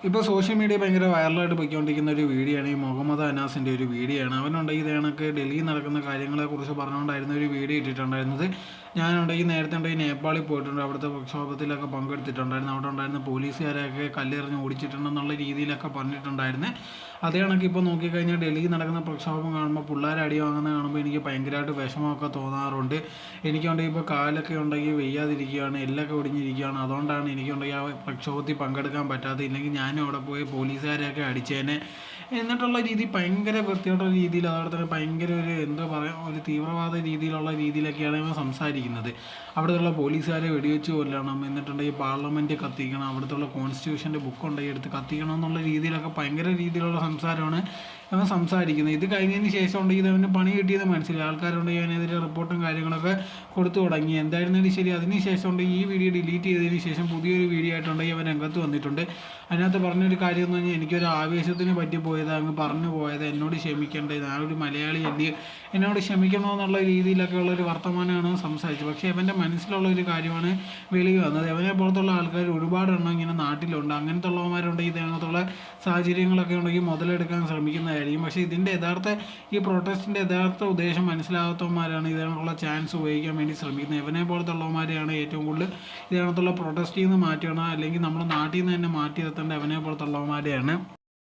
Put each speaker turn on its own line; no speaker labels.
ഇപ്പോൾ social media ഭയങ്കര വൈറലായിട്ട് പോയിക്കൊണ്ടിരിക്കുന്ന ഒരു വീഡിയോ ആണ് ഈ മുഹമ്മദ് അനാസിൻ്റെ ഒരു വീഡിയോ ആണ്. അവനുണ്ടെങ്കിൽ ഇത് കണക്ക് ഡൽഹിയിൽ നടക്കുന്ന കാര്യങ്ങളെക്കുറിച്ച് പറഞ്ഞുകൊണ്ടായിരുന്നു ഒരു വീഡിയോ ഇട്ടിട്ടുണ്ടായിരുന്നത്. ഞാനുണ്ടെങ്കിൽ നേരത്തെ ഉണ്ടെങ്കിൽ നേപ്പാളിൽ പോയിട്ടുണ്ട്, അവിടുത്തെ പ്രക്ഷോഭത്തിലൊക്കെ പങ്കെടുത്തിട്ടുണ്ടായിരുന്നു. അവിടെ ഉണ്ടായിരുന്ന പോലീസുകാരെയൊക്കെ കല്ലെറിഞ്ഞ് ഓടിച്ചിട്ടുണ്ടെന്നുള്ള രീതിയിലൊക്കെ പറഞ്ഞിട്ടുണ്ടായിരുന്നു. അതേ കണക്ക് ഇപ്പോൾ നോക്കിക്കഴിഞ്ഞാൽ ഡൽഹിയിൽ നടക്കുന്ന പ്രക്ഷോഭം കാണുമ്പോൾ പിള്ളേർ അടി വാങ്ങുന്നത് കാണുമ്പോൾ എനിക്ക് ഭയങ്കരമായിട്ട് വിഷമമൊക്കെ തോന്നാറുണ്ട്. എനിക്കുണ്ടെങ്കിൽ ഇപ്പോൾ കാലൊക്കെ ഉണ്ടെങ്കിൽ വയ്യാതിരിക്കുകയാണ്, എല്ലൊക്കെ ഒടിഞ്ഞിരിക്കുകയാണ്. അതുകൊണ്ടാണ് എനിക്കുണ്ടെങ്കിൽ ആ പ്രക്ഷോഭത്തിൽ പങ്കെടുക്കാൻ പറ്റാത്തത്. ഇല്ലെങ്കിൽ ഞാനും അവിടെ പോയി പോലീസുകാരെയൊക്കെ അടിച്ചേനെ എന്നിട്ടുള്ള രീതി ഭയങ്കര വൃത്തികെട്ട രീതിയിൽ, അതോടെ തന്നെ ഭയങ്കര ഒരു എന്താ പറയുക, ഒരു തീവ്രവാദ രീതിയിലുള്ള രീതിയിലൊക്കെയാണ് ഇവൻ സംസാരിക്കുന്നത്. അവിടെയുള്ള പോലീസുകാരെ വെടിവെച്ച് കൊല്ലണം, എന്നിട്ടുണ്ടെങ്കിൽ പാർലമെൻറ്റ് കത്തിക്കണം, അവിടുത്തെ കോൺസ്റ്റിറ്റ്യൂഷൻ്റെ ബുക്ക് ഉണ്ടെങ്കിൽ എടുത്ത് കത്തിക്കണം എന്നുള്ള രീതിയിലൊക്കെ ഭയങ്കര രീതിയിലുള്ള സംസാരമാണ് അവൻ സംസാരിക്കുന്നത്. ഇത് കഴിഞ്ഞതിന് ശേഷം ഉണ്ടെങ്കിൽ അവന് പണി കിട്ടിയത് മനസ്സിലായി. ആൾക്കാരുണ്ടെങ്കിൽ അവനെതിരെ റിപ്പോർട്ടും കാര്യങ്ങളൊക്കെ കൊടുത്തു തുടങ്ങി. എന്തായിരുന്നാലും ശരി, അതിന് ശേഷം ഉണ്ടെങ്കിൽ ഈ വീഡിയോ ഡിലീറ്റ് ചെയ്തതിന് ശേഷം പുതിയൊരു വീഡിയോ ആയിട്ടുണ്ടെങ്കിൽ അവൻ രംഗത്ത് വന്നിട്ടുണ്ട്. അതിനകത്ത് പറഞ്ഞൊരു കാര്യം എന്ന് പറഞ്ഞാൽ, എനിക്കൊരു ആവേശത്തിന് പറ്റിപ്പോയത്, അങ്ങ് പറഞ്ഞു പോയത്, എന്നോട് ക്ഷമിക്കേണ്ടത്, ഞാനൊരു മലയാളി അല്ലേ, എന്നോട് ക്ഷമിക്കണമെന്നുള്ള രീതിയിലൊക്കെ ഉള്ളൊരു വർത്തമാനമാണ് സംസാരിച്ചത്. പക്ഷേ അവൻ്റെ മനസ്സിലുള്ള ഒരു കാര്യമാണ് വെളിയിൽ വന്നത്. അവനെ പുറത്തുള്ള ആൾക്കാർ ഒരുപാട് എണ്ണം ഇങ്ങനെ നാട്ടിലുണ്ട്. അങ്ങനത്തെ ഉള്ളവന്മാരുണ്ടെങ്കിൽ ഇതിനകത്തുള്ള സാഹചര്യങ്ങളൊക്കെ ഉണ്ടെങ്കിൽ മുതലെടുക്കാൻ ശ്രമിക്കുന്നതായിരിക്കും. പക്ഷേ ഇതിൻ്റെ ഈ പ്രൊട്ടസ്റ്റിൻ്റെ യഥാർത്ഥ ഉദ്ദേശം മനസ്സിലാകാത്തവന്മാരാണ് ഇതിനുള്ള ചാൻസ് ഉപയോഗിക്കാൻ വേണ്ടി ശ്രമിക്കുന്നത്. ഇവനെ പോലത്തുള്ളവന്മാരെയാണ് ഏറ്റവും കൂടുതൽ ഇതിനകത്തുള്ള പ്രൊട്ടസ്റ്റിൽ നിന്ന് മാറ്റണം, അല്ലെങ്കിൽ നമ്മുടെ നാട്ടിൽ നിന്ന് തന്നെ മാറ്റി നിർത്തേണ്ട അവനെ പോലത്തുള്ളവന്മാരെയാണ്.